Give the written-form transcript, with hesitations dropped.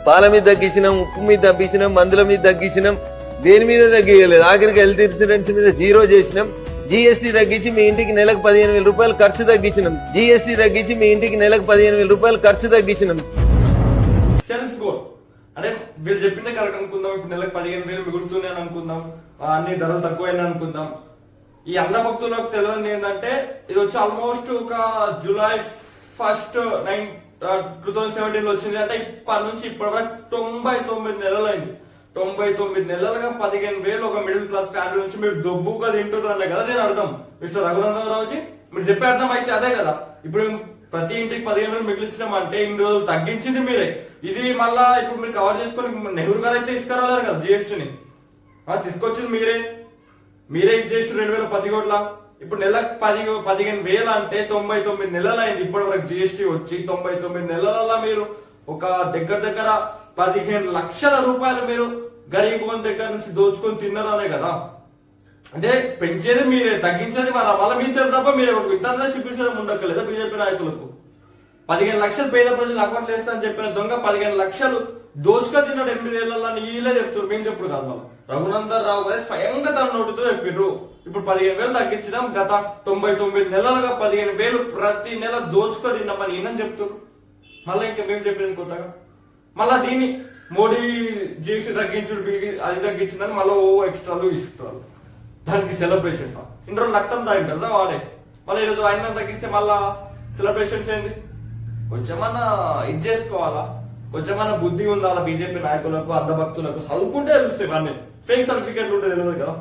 పాల మీద తగ్గించినాం, ఉప్పు మీద తగ్గించినాం, మందుల మీద తగ్గించినాం, దేని మీద తగ్గియలేదు. ఆఖరికి హెల్త్ ఇన్సూరెన్స్ మీద 0 చేసినాం. జీఎస్టీ తగ్గించి మీ ఇంటికి నెలకు 15,000 రూపాయలు ఖర్చు తగ్గించినాం. జీఎస్టీ తగ్గించి మీ ఇంటికి నెలకు 15,000 రూపాయలు ఖర్చు తగ్గించినాం. సెల్ఫ్ గోల్ అంటే వీళ్ళు చెప్పిందే కరెక్ట్ అనుకుందాం. ఇప్పుడు నెలకు 15,000 మిగులుతున్నాయి అని అనుకుందాం, అన్ని ధరలు తక్కువైనా అనుకుందాం. ఈ అంధ భక్తులకు తెలియదు ఏంటంటే ఇది వచ్చి ఆల్మోస్ట్ ఒక జూలై 1, 2017 లో వచ్చింది. అంటే ఇప్పటి నుంచి ఇప్పటి వరకు 99 నెలలు అయింది. 99 నెలలుగా 15,000 ఒక మిడిల్ క్లాస్ ఫ్యామిలీ నుంచి మీరు దొబ్బుగా తింటున్నారనే కదా దీని అర్థం. మిస్టర్ రఘునందన్ రావుజీ మీరు చెప్పే అర్థం అయితే అదే కదా. ఇప్పుడు ప్రతి ఇంటికి 15,000 మిగిలించడం అంటే ఇన్ని రోజులు తగ్గించింది మీరే. ఇది మళ్ళా ఇప్పుడు మీరు కవర్ చేసుకొని నెహ్రూ గారు అయితే తీసుకురాలేరు కదా జిఎస్టీని, తీసుకొచ్చింది మీరే ఇచ్చేసి 2010 కోట్ల. ఇప్పుడు నెలకు 15,000 అంటే 99 నెలలు అయింది ఇప్పటి వరకు జిఎస్టీ వచ్చి. 99 నెలల మీరు ఒక దగ్గర 15 లక్షల రూపాయలు మీరు గరీబ్ దగ్గర నుంచి దోచుకొని తిన్నారనే కదా. అంటే పెంచేది మీరే, తగ్గించేది మళ్ళీ మీ సేపు తప్ప మీరే. ఇతర చూపించడం ఉండక్కర్లేదా బీజేపీ నాయకులకు? 15 లక్షలు పేద ప్రజలు అకౌంట్లు వేస్తా అని చెప్పిన దొంగ 15 లక్షలు దోచుక తిన్నాడు 8 ఏళ్లలో. వీళ్ళే చెప్తారు, మేము చెప్పుడు కాదు. మళ్ళీ రఘునందన్ రావు గారు స్వయంగా తన నోటితో చెప్పిర్రు. ఇప్పుడు 15,000 తగ్గించడం, గత 99 నెలలుగా 15,000 ప్రతి నెల దోచుక తిన్నామని ఈయన చెప్తారు. మళ్ళీ ఇంకా మేము చెప్పింది కొత్తగా మళ్ళా దీన్ని మోడీ జీఎస్టీ తగ్గించుడు అది తగ్గించిందని మళ్ళీ ఎక్స్ట్రాలు ఇస్తారు. దానికి సెలబ్రేషన్స్ ఇన్ని రోజులు రక్తం తాగింటారు వాడే. మళ్ళీ ఈరోజు ఆయన తగ్గిస్తే మళ్ళా సెలబ్రేషన్స్ ఏంది? కొంచెమన్నా ఇది చేసుకోవాలా, కొంచెమన్నా బుద్ధి ఉండాలా బీజేపీ నాయకులకు, అంధభక్తులకు. చదువుకుంటే తెలుస్తాయి అన్నీ. ఫేక్ సర్టిఫికెట్లు ఉంటే తెలియదు కదా.